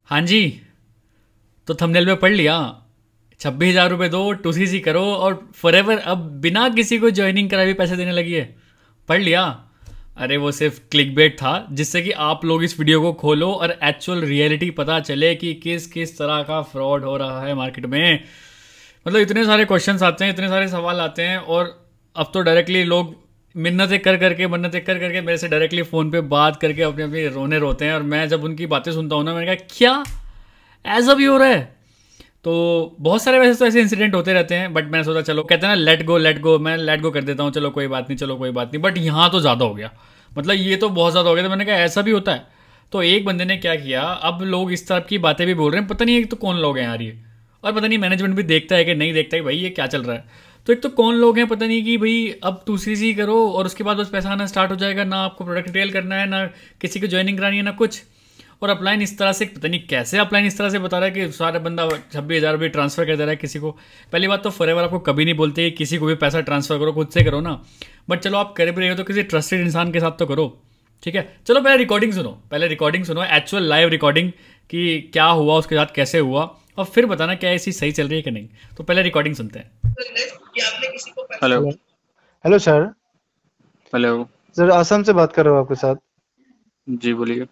हाँ जी। तो थंबनेल पे पढ़ लिया। 26,000 रुपये दो, टूसीसी करो और फॉरएवर अब बिना किसी को ज्वाइनिंग कराए भी पैसे देने लगी है। पढ़ लिया। अरे वो सिर्फ क्लिक बेट था जिससे कि आप लोग इस वीडियो को खोलो और एक्चुअल रियलिटी पता चले कि किस किस तरह का फ्रॉड हो रहा है मार्केट में। मतलब इतने सारे क्वेश्चंस आते हैं, इतने सारे सवाल आते हैं, और अब तो डायरेक्टली लोग मन्नतें कर करके मेरे से डायरेक्टली फ़ोन पे बात करके अपने अपने रोने रोते हैं। और मैं जब उनकी बातें सुनता हूँ ना, मैंने कहा क्या ऐसा भी हो रहा है। तो बहुत सारे वैसे तो ऐसे इंसिडेंट होते रहते हैं, बट मैंने सोचा चलो, कहते हैं ना लेट गो, मैं लेट गो कर देता हूँ, चलो कोई बात नहीं, चलो कोई बात नहीं। बट यहाँ तो ज़्यादा हो गया, मतलब ये तो बहुत ज़्यादा हो गया। तो मैंने कहा ऐसा भी होता है। तो एक बंदे ने क्या किया, अब लोग इस तरह की बातें भी बोल रहे हैं, पता नहीं एक तो कौन लोग हैं यार ये, और पता नहीं मैनेजमेंट भी देखता है कि नहीं देखता है भाई ये क्या चल रहा है। तो एक तो कौन लोग हैं, पता नहीं कि भाई अब दूसरी सी करो और उसके बाद बस पैसा आना स्टार्ट हो जाएगा, ना आपको प्रोडक्ट रिटेल करना है, ना किसी को ज्वाइनिंग करानी है, ना कुछ। और अपलाइन इस तरह से, पता नहीं कैसे अपलाइन इस तरह से बता रहा है कि सारा बंदा 26,000 रुपये ट्रांसफर कर दे रहा है किसी को। पहली बात तो फॉरएवर आपको कभी नहीं बोलते कि किसी को भी पैसा ट्रांसफर करो, खुद से करो ना। बट चलो आप कर भी रहे हो तो किसी ट्रस्टेड इंसान के साथ तो करो, ठीक है। चलो पहले रिकॉर्डिंग सुनो, एक्चुअल लाइव रिकॉर्डिंग कि क्या हुआ उसके साथ, कैसे हुआ, और फिर बताना क्या ये चीज़ सही चल रही है कि नहीं। तो पहले रिकॉर्डिंग सुनते हैं। Hello. Hello. Hello sir. Hello. Sir Assam से बात कर रहा हूँ आपके साथ। जी बोलिए।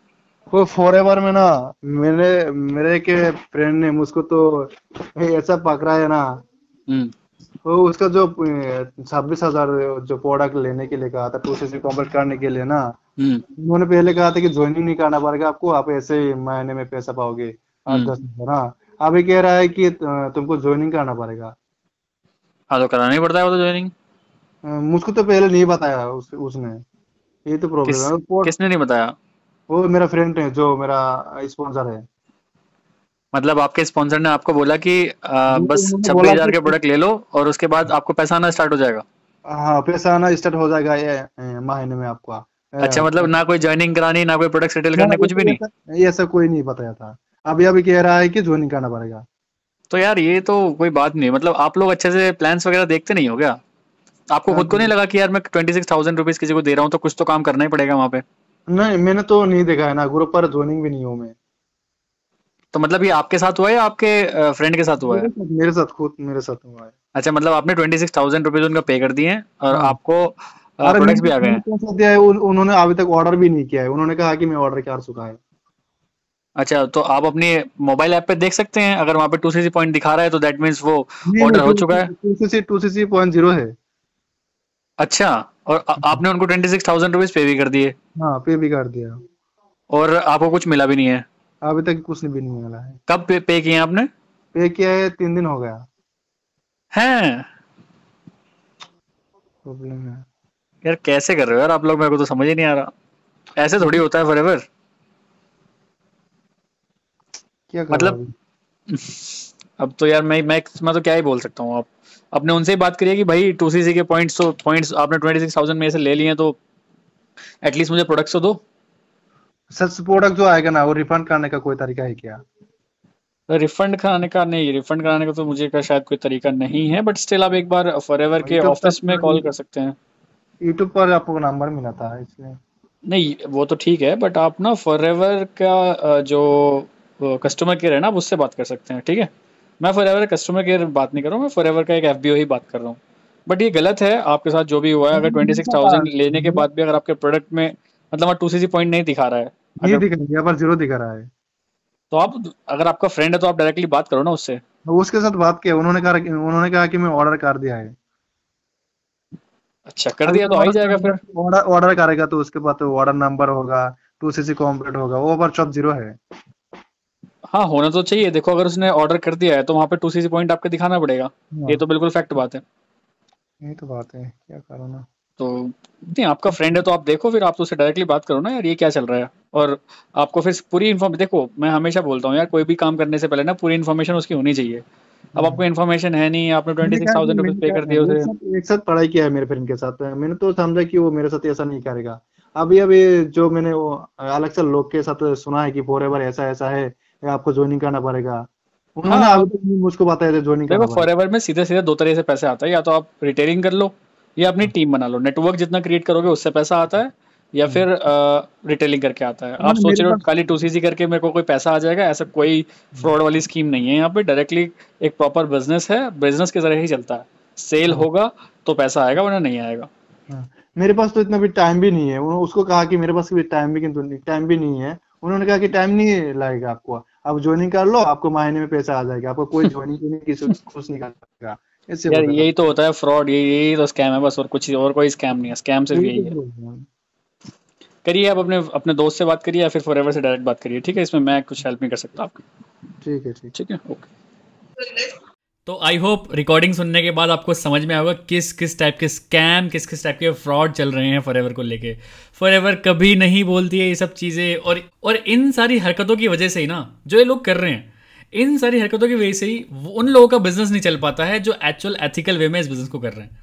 वो फॉरएवर में ना, मेरे मेरे के फ्रेंड ने मुझको तो ऐसा पकड़ा है ना। हम्म। वो उसका जो 26,000 जो प्रोडक्ट लेने के लिए कहा था, प्रोसेसिंग कंप्लीट करने के लिए ना, हम्म। उन्होंने पहले कहा था कि ज्वाइनिंग नहीं करना पड़ेगा आपको, आप ऐसे ही महीने में पैसा पाओगे आठ हम्म। दस हजार हाँ। अभी कह रहा है कि तुमको ज्वाइनिंग करना पड़ेगा। हाँ तो कराना ही पड़ता है वो तो ज्वाइनिंग। मुझको तो पहले नहीं बताया उसने। ये तो किस प्रॉब्लम है। किसने नहीं बताया? वो मेरा फ्रेंड है जो मेरा स्पॉन्सर है। मतलब आपके स्पॉन्सर ने आपको बोला कि बस उन्होंने छब्बीस बोला हजार के कि प्रोडक्ट ले लो और उसके बाद आपको पैसा आना स्टार्ट हो जाएगा। हाँ, पैसा आना स्टार्ट हो जाएगा ये महीने में आपका। अच्छा, मतलब ना कोई ज्वाइनिंग करानी, ना कोई प्रोडक्ट रिटेल ना करने, कुछ भी ये नहीं। ऐसा ये ऐसा कोई नहीं बताया था। अभी अभी कह रहा है कि ज्वाइनिंग करना पड़ेगा। तो यार ये तो कोई बात नहीं, मतलब आप लोग अच्छे से प्लान्स वगैरह देखते नहीं हो क्या? आपको हाँ, खुद को नहीं लगा कि यार मैं 26,000 रुपीज किसी को दे रहा हूँ तो कुछ तो काम करना ही पड़ेगा वहां पे? नहीं मैंने तो नहीं देखा है ना, ग्रुप पर ज्वाइनिंग भी नहीं हूँ मैं। तो मतलब ये आपके साथ हुआ है या आपके फ्रेंड के साथ हुआ है? मेरे साथ हुआ है। अच्छा, मतलब आपने 26,000 रुपीज उनका पे कर दिए हैं और हाँ। आपको अरे प्रोडक्ट्स भी आ गए मैंने हैं। पैसा दिया है, उन्होंने अभी तक ऑर्डर भी नहीं किया है। उन्होंने कहा कि मैं ऑर्डर कर चुका है। अच्छा, तो आप अपनी मोबाइल ऐप पे देख सकते हैं, अगर वहाँ पे 2cc पॉइंट दिखा रहा है तो दैट मीन्स वो नहीं नहीं, ऑर्डर हो चुका है। Two C C point zero है। अच्छा। और आपने उनको 26,000 रुपीज पे भी कर दिए हाँ, पे भी कर दिया। और आपको कुछ मिला भी नहीं है? अभी तक कुछ भी नहीं मिला है। कब पे किए हैं आपने? पे किया है, 3 दिन हो गया। हैं? प्रॉब्लम है। यार कैसे कर रहे हो यार आप लोग, मेरे को तो समझ ही नहीं आ रहा। ऐसे थोड़ी होता है फॉरएवर। क्या करो मतलब अभी। अब तो यार मैं तो क्या ही बोल सकता हूँ। आप अपने उनसे ही बात करिए कि भाई 2cc के पॉइंट्स आपने 26,000 में से ले लिए हैं तो एटलीस्ट मुझे प्रोडक्ट्स तो दो। सच प्रोडक्ट जो आएगा ना, वो रिफंड करने का कोई तरीका है क्या। रिफंड कराने का नहीं, रिफंड कराने का तो मुझे का शायद कोई तरीका नहीं है, बट स्टिल आप एक बार फॉरएवर के यूट्यूब ऑफिस में कॉल कर पर सकते हैं। यूट्यूब पर आपको नंबर मिला था इसलिए। नहीं वो तो ठीक है, बट आप ना फॉरएवर का जो कस्टमर केयर है ना, आप उससे बात कर सकते हैं, ठीक है। मैं फॉरएवर कस्टमर केयर बात नहीं कर रहा हूँ, मैं फॉरएवर का एक एफबीओ ही बात कर रहा हूँ। बट ये गलत है आपके साथ जो भी हुआ है। अगर ट्वेंटी मेरे सिक्स साथ थाउजेंड लेने के बाद भी अगर आपके प्रोडक्ट में मतलब 2cc पॉइंट नहीं दिखा रहा है, नहीं अगर दिख रहा, यहाँ पर जीरो दिखा रहा है। तो आप, अगर आपका फ्रेंड है तो आप डायरेक्टली बात करो ना उससे। तो उसके साथ बात किया, उन्होंने कहा कि मैं ऑर्डर कर दिया है। अच्छा कर अभी दिया तो आ ही ऑर्डर जाएगा करेगा फिर। ऑर्डर ऑर्डर करेगा तो उसके बाद तो ऑर्डर नंबर होगा, टू सी सी कॉम्प्लीट होगा, वो पर सब जीरो है। हाँ होना तो चाहिए। देखो अगर उसने ऑर्डर कर दिया है तो वहाँ पे 2cc पॉइंट आपको दिखाना पड़ेगा। ये तो हाँ, बिल्कुल फैक्ट बात है। यही तो बात है, क्या करो ना। तो नहीं, आपका फ्रेंड है तो आप देखो, फिर आप तो उससे डायरेक्टली बात करो ना यार ये क्या चल रहा है। और आपको फिर पूरी इन्फॉर्मेशन, देखो मैं हमेशा बोलता हूँ यार कोई भी काम करने से पहले ना पूरी इन्फॉर्मेशन उसकी होनी चाहिए। अब हम्म। आपको इन्फॉर्मेशन है नहीं, आपने ट्वेंटी मैंने सिक्स कहा कि थाउजेंड रुपीज मैंने पे कर कहा दिए एक उसे। साथ एक साथ पढ़ाई किया है मेरे फ्रेंड के साथ। मैंने तो समझा कि वो मेरे साथ ऐसा नहीं करेगा। अभी अभी जो मैंने वो अलग से लोग के साथ सुना है कि फॉरएवर ऐसा ऐसा है, या आपको ज्वाइनिंग करना पड़ेगा। उन्होंने हाँ अभी तक नहीं मुझको बताया था ज्वाइनिंग देखो करना पड़ेगा। फॉरएवर में सीधे सीधे दो तरह से पैसे आता है, या तो आप रिटेलिंग कर लो या अपनी टीम बना लो। नेटवर्क जितना क्रिएट करोगे उससे पैसा आता है, या फिर रिटेलिंग करके आता है। आप हाँ, सोच मेरे रहे हो पास खाली 2cc करके मेरे को कोई पैसा आ जाएगा, ऐसा कोई फ्रॉड वाली स्कीम नहीं है। यहाँ पे डायरेक्टली एक प्रॉपर बिजनेस है, बिजनेस के जरिए ही चलता है। सेल हाँ, होगा तो पैसा आएगा, वरना नहीं आएगा। हाँ। मेरे पास तो इतना भी टाइम भी नहीं है। उसको कहा कि मेरे पास भी टाइम भी, किंतु टाइम भी नहीं है। उन्होंने कहा कि टाइम नहीं लगेगा आपको, आप ज्वाइनिंग कर लो, आपको महीने में पैसा आ जाएगा, आपको कोई ज्वाइनिंग के लिए किसी को खुश नहीं कर सकेगा, ऐसे यार बोल रहा यही था। तो होता है फ्रॉड, यही तो स्कैम है बस, और कुछ और कोई स्कैम नहीं है। स्कैम सिर्फ यही यही तो है। बोल रहा हूँ। करिए आप अपने अपने दोस्त से बात करिए, या फिर फॉरएवर से डायरेक्ट बात करिए, ठीक है? इसमें मैं कुछ हेल्प नहीं कर सकता आपकी। ठीक है, ठीक। ठीक है, ओके। तो आई होप रिकॉर्डिंग सुनने के बाद आपको समझ में आएगा किस किस टाइप के स्कैम, किस किस टाइप के फ्रॉड चल रहे हैं फॉरएवर को लेके। फॉरएवर कभी नहीं बोलती है ये सब चीज़ें, और इन सारी हरकतों की वजह से ही ना जो ये लोग कर रहे हैं, इन सारी हरकतों की वजह से ही उन लोगों का बिजनेस नहीं चल पाता है जो एक्चुअल एथिकल वे में इस बिजनेस को कर रहे हैं।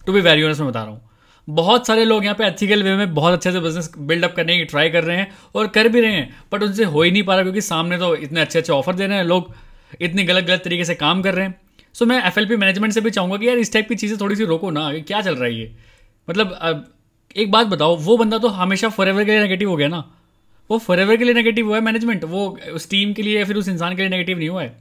टू बी वेरी ऑनेस्ट मैं बता रहा हूँ, बहुत सारे लोग यहाँ पे एथिकल वे में बहुत अच्छे से बिजनेस बिल्डअप करने की ट्राई कर रहे हैं और कर भी रहे हैं, बट उनसे हो ही नहीं पा रहा क्योंकि सामने तो इतने अच्छे अच्छे ऑफर दे रहे हैं, लोग इतनी गलत गलत तरीके से काम कर रहे हैं। सो मैं एफएलपी मैनेजमेंट से भी चाहूँगा कि यार इस टाइप की चीज़ें थोड़ी सी रोको ना, ये क्या चल रहा है ये। मतलब एक बात बताओ, वो बंदा तो हमेशा फॉरएवर के लिए नेगेटिव हो गया ना, वो फॉरएवर के लिए नेगेटिव हुआ है मैनेजमेंट, वो उस टीम के लिए या फिर उस इंसान के लिए नेगेटिव नहीं हुआ है।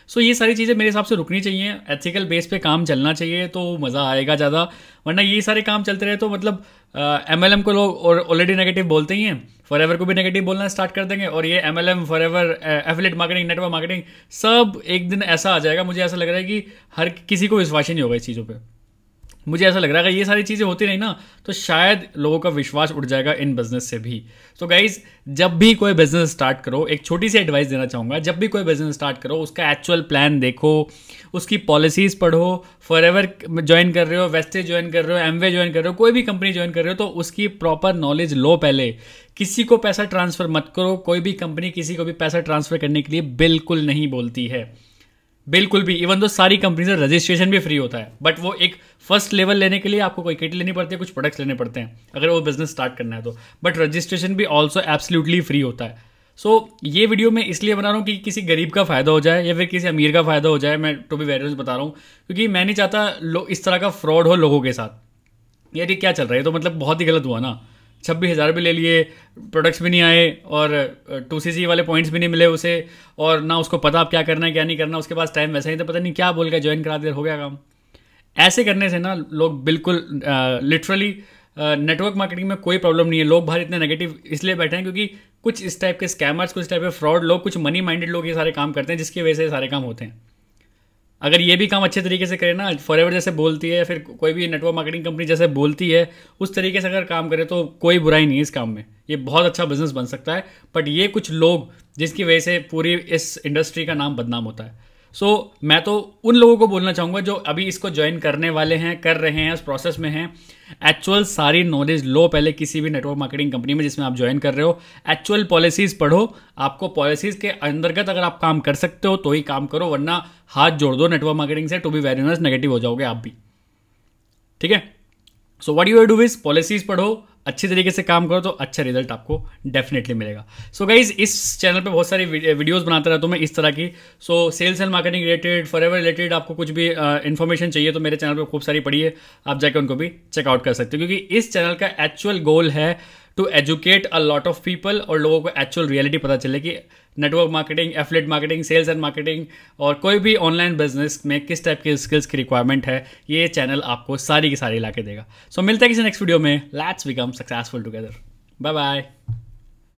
सो ये सारी चीज़ें मेरे हिसाब से रुकनी चाहिए, एथिकल बेस पे काम चलना चाहिए तो मज़ा आएगा ज़्यादा। वरना ये सारे काम चलते रहे तो मतलब एमएलएम को लोग और ऑलरेडी नेगेटिव बोलते ही हैं, फॉरएवर को भी नेगेटिव बोलना स्टार्ट कर देंगे, और ये MLM, forever, affiliate marketing, network marketing, सब एक दिन ऐसा आ जाएगा, मुझे ऐसा लग रहा है कि हर किसी को विश्वास ही नहीं होगा इस चीज़ों पर। मुझे ऐसा लग रहा है कि ये सारी चीज़ें होती रही ना तो शायद लोगों का विश्वास उठ जाएगा इन बिजनेस से भी। तो गाइज, जब भी कोई बिजनेस स्टार्ट करो, एक छोटी सी एडवाइस देना चाहूँगा, जब भी कोई बिजनेस स्टार्ट करो उसका एक्चुअल प्लान देखो, उसकी पॉलिसीज़ पढ़ो। फॉरएवर ज्वाइन कर रहे हो, वेस्टेज ज्वाइन कर रहे हो, एमवे ज्वाइन कर रहे हो, कोई भी कंपनी ज्वाइन कर रहे हो तो उसकी प्रॉपर नॉलेज लो पहले। किसी को पैसा ट्रांसफ़र मत करो, कोई भी कंपनी किसी को भी पैसा ट्रांसफ़र करने के लिए बिल्कुल नहीं बोलती है, बिल्कुल भी। इवन तो सारी कंपनी से रजिस्ट्रेशन भी फ्री होता है, बट वो एक फर्स्ट लेवल लेने के लिए आपको कोई किट लेनी पड़ती है, कुछ प्रोडक्ट्स लेने पड़ते हैं अगर वो बिजनेस स्टार्ट करना है तो, बट रजिस्ट्रेशन भी ऑल्सो एब्सोल्युटली फ्री होता है। सो ये वीडियो मैं इसलिए बना रहा हूँ कि किसी गरीब का फ़ायदा हो जाए या फिर किसी अमीर का फ़ायदा हो जाए। मैं टू बी वेरी ऑनेस्ट बता रहा हूँ, क्योंकि मैं नहीं चाहता इस तरह का फ्रॉड हो लोगों के साथ। यार ये क्या चल रहा है, तो मतलब बहुत ही गलत हुआ ना। 26,000 भी ले लिए, प्रोडक्ट्स भी नहीं आए, और 2cc वाले पॉइंट्स भी नहीं मिले उसे, और ना उसको पता आप क्या करना है क्या नहीं करना, उसके पास टाइम वैसा ही था, पता नहीं क्या बोल के ज्वाइन करा दिया, हो गया काम। ऐसे करने से ना लोग बिल्कुल लिटरली नेटवर्क मार्केटिंग में कोई प्रॉब्लम नहीं है। लोग बाहर इतने नेगेटिव इसलिए बैठे हैं क्योंकि कुछ इस टाइप के स्कैमर्स, कुछ टाइप के फ्रॉड लोग, कुछ मनी माइंडेड लोग ये सारे काम करते हैं, जिसकी वजह से ये सारे काम होते हैं। अगर ये भी काम अच्छे तरीके से करे ना, फॉरएवर जैसे बोलती है या फिर कोई भी नेटवर्क मार्केटिंग कंपनी जैसे बोलती है, उस तरीके से अगर काम करे तो कोई बुराई नहीं है इस काम में, ये बहुत अच्छा बिजनेस बन सकता है। बट ये कुछ लोग जिसकी वजह से पूरी इस इंडस्ट्री का नाम बदनाम होता है। सो मैं तो उन लोगों को बोलना चाहूँगा जो अभी इसको ज्वाइन करने वाले हैं, कर रहे हैं, उस प्रोसेस में हैं, एक्चुअल सारी नॉलेज लो पहले किसी भी नेटवर्क मार्केटिंग कंपनी में जिसमें आप ज्वाइन कर रहे हो। एक्चुअल पॉलिसीज़ पढ़ो, आपको पॉलिसीज़ के अंतर्गत अगर आप काम कर सकते हो तो ही काम करो, वरना हाथ जोड़ दो नेटवर्क मार्केटिंग से। To be very honest, negative हो जाओगे आप भी, ठीक है। So what you do is policies पढ़ो, अच्छी तरीके से काम करो तो अच्छा रिजल्ट आपको डेफिनेटली मिलेगा। सो गाइज, इस चैनल पे बहुत सारी वीडियोस बनाता रहता हूँ मैं इस तरह की। So sales and marketing related, forever related, आपको कुछ भी इन्फॉर्मेशन चाहिए तो मेरे चैनल पे खूब सारी पड़ी है, आप जाकर उनको भी चेकआउट कर सकते हो, क्योंकि इस चैनल का एक्चुअल गोल है to educate a lot of people, और लोगों को एक्चुअल रियलिटी पता चले कि network marketing, affiliate marketing, sales and marketing और कोई भी ऑनलाइन बिजनेस में किस टाइप के स्किल्स की रिक्वायरमेंट है, ये चैनल आपको सारी की सारी ला के देगा। सो मिलता है किसी नेक्स्ट वीडियो में। Let's become successful together. Bye bye.